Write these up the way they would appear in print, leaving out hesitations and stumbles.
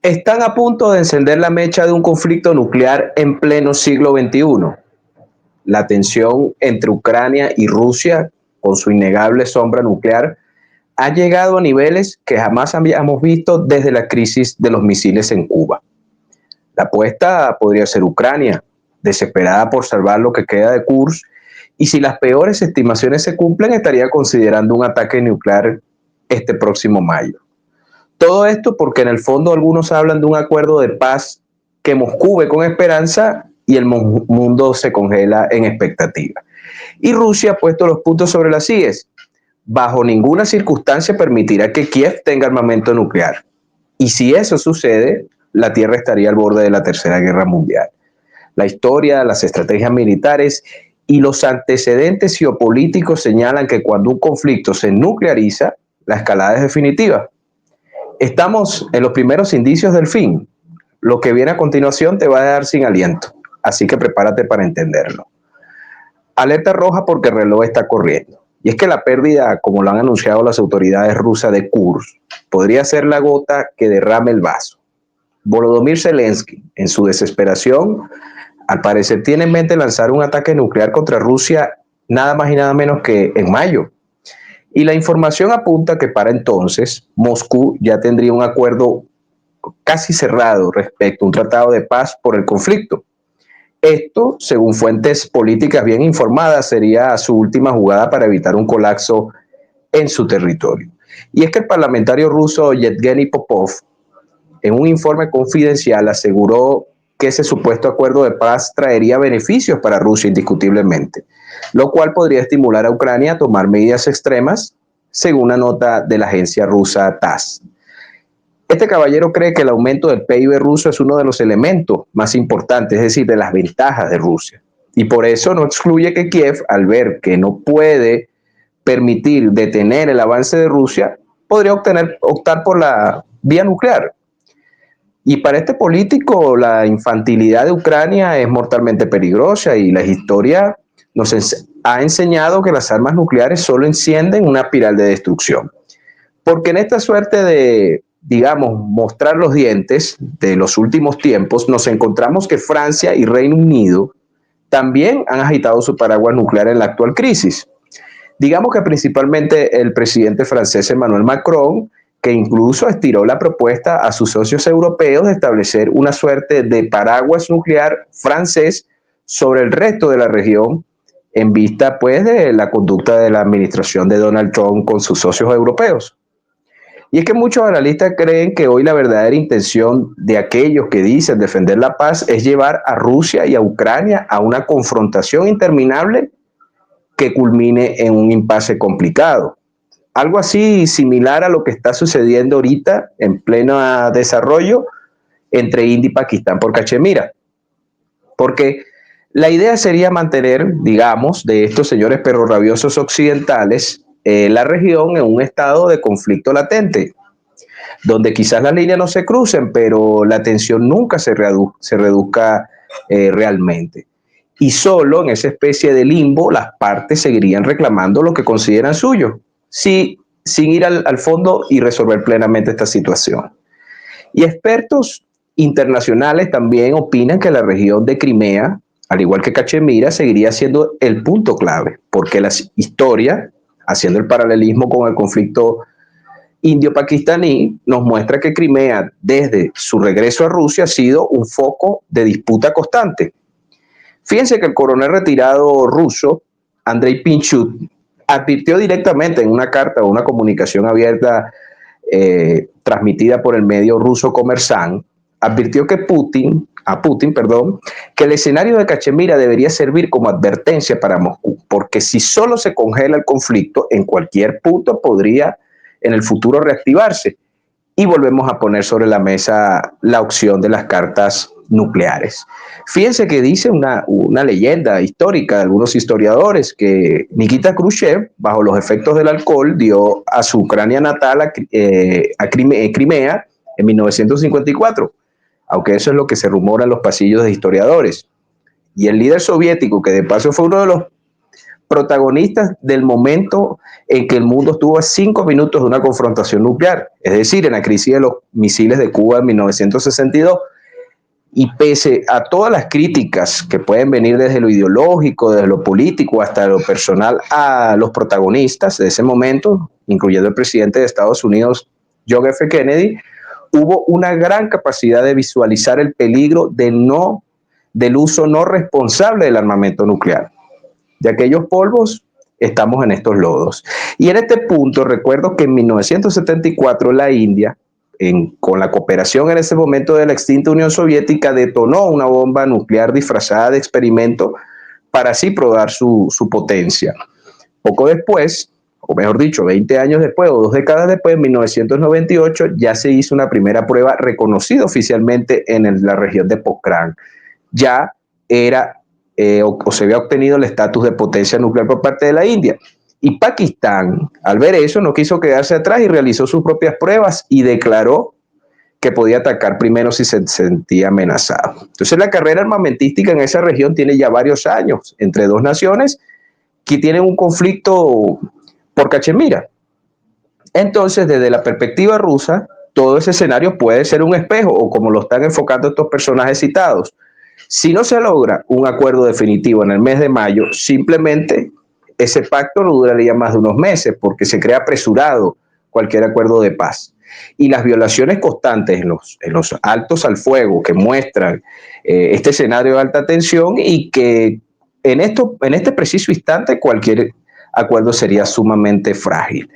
Están a punto de encender la mecha de un conflicto nuclear en pleno siglo XXI. La tensión entre Ucrania y Rusia, con su innegable sombra nuclear, ha llegado a niveles que jamás habíamos visto desde la crisis de los misiles en Cuba. La apuesta podría ser Ucrania, desesperada por salvar lo que queda de Kursk, y si las peores estimaciones se cumplen, estaría considerando un ataque nuclear este próximo mayo. Todo esto porque en el fondo algunos hablan de un acuerdo de paz que Moscú ve con esperanza y el mundo se congela en expectativa. Y Rusia ha puesto los puntos sobre las IES. Bajo ninguna circunstancia permitirá que Kiev tenga armamento nuclear. Y si eso sucede, la Tierra estaría al borde de la Tercera Guerra Mundial. La historia, las estrategias militares y los antecedentes geopolíticos señalan que cuando un conflicto se nucleariza, la escalada es definitiva. Estamos en los primeros indicios del fin. Lo que viene a continuación te va a dejar sin aliento, así que prepárate para entenderlo. Alerta roja porque el reloj está corriendo. Y es que la pérdida, como lo han anunciado las autoridades rusas de Kursk, podría ser la gota que derrame el vaso. Volodymyr Zelensky, en su desesperación, al parecer tiene en mente lanzar un ataque nuclear contra Rusia nada más y nada menos que en mayo. Y la información apunta que para entonces Moscú ya tendría un acuerdo casi cerrado respecto a un tratado de paz por el conflicto. Esto, según fuentes políticas bien informadas, sería su última jugada para evitar un colapso en su territorio. Y es que el parlamentario ruso Yevgeny Popov, en un informe confidencial, aseguró que ese supuesto acuerdo de paz traería beneficios para Rusia indiscutiblemente, lo cual podría estimular a Ucrania a tomar medidas extremas, según una nota de la agencia rusa TASS. Este caballero cree que el aumento del PIB ruso es uno de los elementos más importantes, es decir, de las ventajas de Rusia. Y por eso no excluye que Kiev, al ver que no puede permitir detener el avance de Rusia, podría optar por la vía nuclear. Y para este político, la infantilidad de Ucrania es mortalmente peligrosa y la historia nos ha enseñado que las armas nucleares solo encienden una espiral de destrucción. Porque en esta suerte de, digamos, mostrar los dientes de los últimos tiempos, nos encontramos que Francia y Reino Unido también han agitado su paraguas nuclear en la actual crisis. Digamos que principalmente el presidente francés Emmanuel Macron, que incluso estiró la propuesta a sus socios europeos de establecer una suerte de paraguas nuclear francés sobre el resto de la región en vista pues de la conducta de la administración de Donald Trump con sus socios europeos. Y es que muchos analistas creen que hoy la verdadera intención de aquellos que dicen defender la paz es llevar a Rusia y a Ucrania a una confrontación interminable que culmine en un impasse complicado. Algo así similar a lo que está sucediendo ahorita en pleno desarrollo entre India y Pakistán por Cachemira. Porque la idea sería mantener, digamos, de estos señores perros rabiosos occidentales, la región en un estado de conflicto latente, donde quizás las líneas no se crucen, pero la tensión nunca se reduzca realmente. Y solo en esa especie de limbo las partes seguirían reclamando lo que consideran suyo, sin ir al fondo y resolver plenamente esta situación. Y expertos internacionales también opinan que la región de Crimea, al igual que Cachemira, seguiría siendo el punto clave, porque la historia, haciendo el paralelismo con el conflicto indio-pakistaní, nos muestra que Crimea, desde su regreso a Rusia, ha sido un foco de disputa constante. Fíjense que el coronel retirado ruso, Andrei Pinchuk, advirtió directamente en una carta o una comunicación abierta transmitida por el medio ruso Kommersant, advirtió que que el escenario de Cachemira debería servir como advertencia para Moscú, porque si solo se congela el conflicto, en cualquier punto podría en el futuro reactivarse. Y volvemos a poner sobre la mesa la opción de las cartas nucleares. Fíjense que dice una leyenda histórica de algunos historiadores que Nikita Khrushchev, bajo los efectos del alcohol, dio a su Ucrania natal a Crimea en 1954, aunque eso es lo que se rumora en los pasillos de historiadores. Y el líder soviético, que de paso fue uno de los protagonistas del momento en que el mundo estuvo a 5 minutos de una confrontación nuclear, es decir, en la crisis de los misiles de Cuba en 1962. Y pese a todas las críticas que pueden venir desde lo ideológico, desde lo político, hasta lo personal a los protagonistas de ese momento, incluyendo el presidente de Estados Unidos, John F. Kennedy, hubo una gran capacidad de visualizar el peligro del uso no responsable del armamento nuclear. De aquellos polvos estamos en estos lodos. Y en este punto recuerdo que en 1974 la India, con la cooperación en ese momento de la extinta Unión Soviética, detonó una bomba nuclear disfrazada de experimento para así probar su potencia. Poco después, o mejor dicho, 20 años después o 2 décadas después, en 1998, ya se hizo una primera prueba reconocida oficialmente en la región de Pokhran. Ya era o se había obtenido el estatus de potencia nuclear por parte de la India. Y Pakistán, al ver eso, no quiso quedarse atrás y realizó sus propias pruebas y declaró que podía atacar primero si se sentía amenazado. Entonces la carrera armamentística en esa región tiene ya varios años entre dos naciones que tienen un conflicto por Cachemira. Entonces, desde la perspectiva rusa, todo ese escenario puede ser un espejo, o como lo están enfocando estos personajes citados. Si no se logra un acuerdo definitivo en el mes de mayo, simplemente ese pacto no duraría más de unos meses porque se crea apresurado cualquier acuerdo de paz. Y las violaciones constantes en los altos al fuego que muestran este escenario de alta tensión y que en este preciso instante cualquier acuerdo sería sumamente frágil.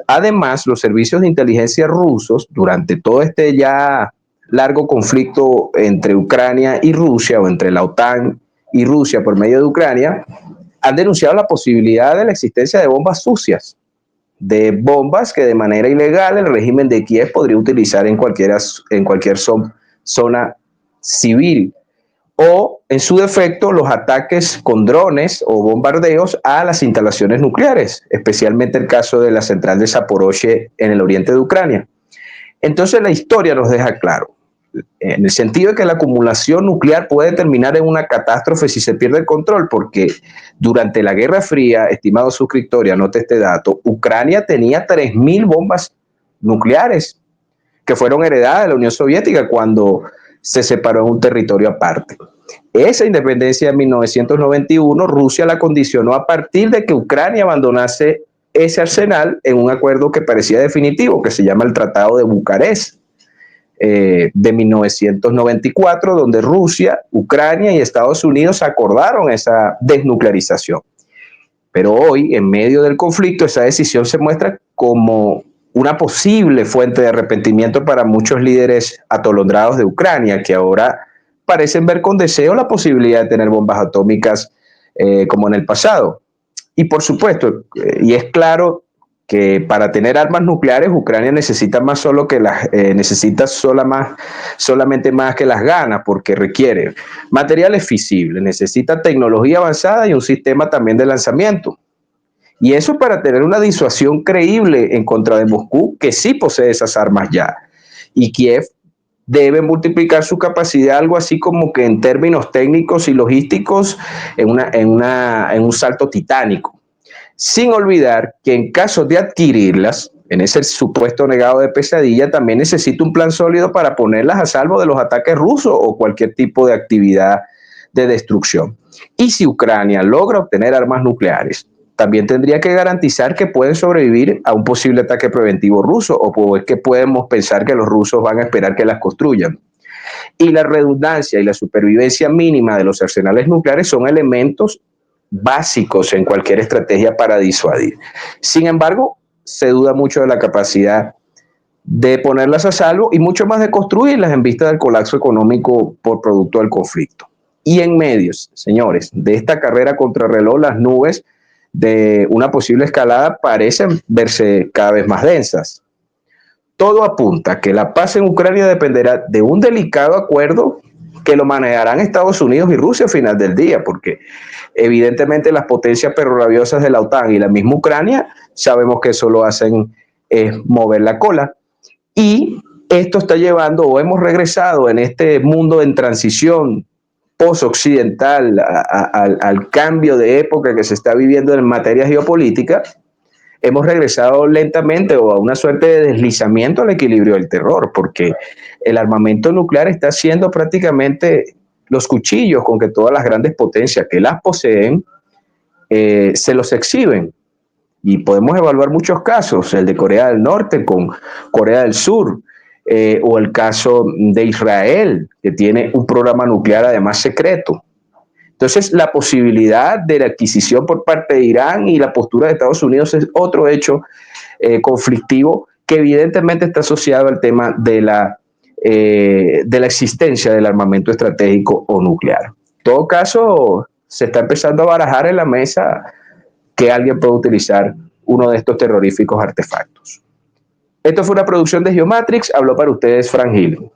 Además, los servicios de inteligencia rusos, durante todo este ya largo conflicto entre Ucrania y Rusia, o entre la OTAN y Rusia por medio de Ucrania, han denunciado la posibilidad de la existencia de bombas sucias, de bombas que de manera ilegal el régimen de Kiev podría utilizar en cualquier zona civil, o en su defecto los ataques con drones o bombardeos a las instalaciones nucleares, especialmente el caso de la central de Zaporozhye en el oriente de Ucrania. Entonces la historia nos deja claro, en el sentido de que la acumulación nuclear puede terminar en una catástrofe si se pierde el control, porque durante la Guerra Fría, estimado suscriptor, anote este dato, Ucrania tenía 3.000 bombas nucleares que fueron heredadas de la Unión Soviética cuando se separó en un territorio aparte. Esa independencia de 1991, Rusia la condicionó a partir de que Ucrania abandonase ese arsenal en un acuerdo que parecía definitivo, que se llama el Tratado de Bucarest, de 1994, donde Rusia, Ucrania y Estados Unidos acordaron esa desnuclearización. Pero hoy, en medio del conflicto, esa decisión se muestra como una posible fuente de arrepentimiento para muchos líderes atolondrados de Ucrania, que ahora parecen ver con deseo la posibilidad de tener bombas atómicas como en el pasado. Y por supuesto, y es claro que para tener armas nucleares Ucrania necesita más solo que necesita solamente más que las ganas, porque requiere materiales fisibles, necesita tecnología avanzada y un sistema también de lanzamiento. Y eso para tener una disuasión creíble en contra de Moscú, que sí posee esas armas ya. Y Kiev debe multiplicar su capacidad, algo así como que en términos técnicos y logísticos, en un salto titánico. Sin olvidar que en caso de adquirirlas, en ese supuesto negado de pesadilla, también necesita un plan sólido para ponerlas a salvo de los ataques rusos o cualquier tipo de actividad de destrucción. Y si Ucrania logra obtener armas nucleares, también tendría que garantizar que pueden sobrevivir a un posible ataque preventivo ruso, o es que podemos pensar que los rusos van a esperar que las construyan. Y la redundancia y la supervivencia mínima de los arsenales nucleares son elementos básicos en cualquier estrategia para disuadir. Sin embargo, se duda mucho de la capacidad de ponerlas a salvo y mucho más de construirlas en vista del colapso económico por producto del conflicto. Y en medios, señores, de esta carrera contra reloj, las nubes de una posible escalada parecen verse cada vez más densas. Todo apunta a que la paz en Ucrania dependerá de un delicado acuerdo que lo manejarán Estados Unidos y Rusia al final del día, porque evidentemente las potencias perrorabiosas de la OTAN y la misma Ucrania sabemos que eso lo hacen es mover la cola. Y esto está llevando, o hemos regresado en este mundo en transición post-occidental, al cambio de época que se está viviendo en materia geopolítica, hemos regresado lentamente o a una suerte de deslizamiento al equilibrio del terror, porque el armamento nuclear está siendo prácticamente los cuchillos con que todas las grandes potencias que las poseen se los exhiben. Y podemos evaluar muchos casos, el de Corea del Norte con Corea del Sur, o el caso de Israel, que tiene un programa nuclear además secreto. Entonces, la posibilidad de la adquisición por parte de Irán y la postura de Estados Unidos es otro hecho conflictivo que evidentemente está asociado al tema de la existencia del armamento estratégico o nuclear. En todo caso, se está empezando a barajar en la mesa que alguien pueda utilizar uno de estos terroríficos artefactos. Esto fue una producción de Geomatrix. Habló para ustedes Fran Gil.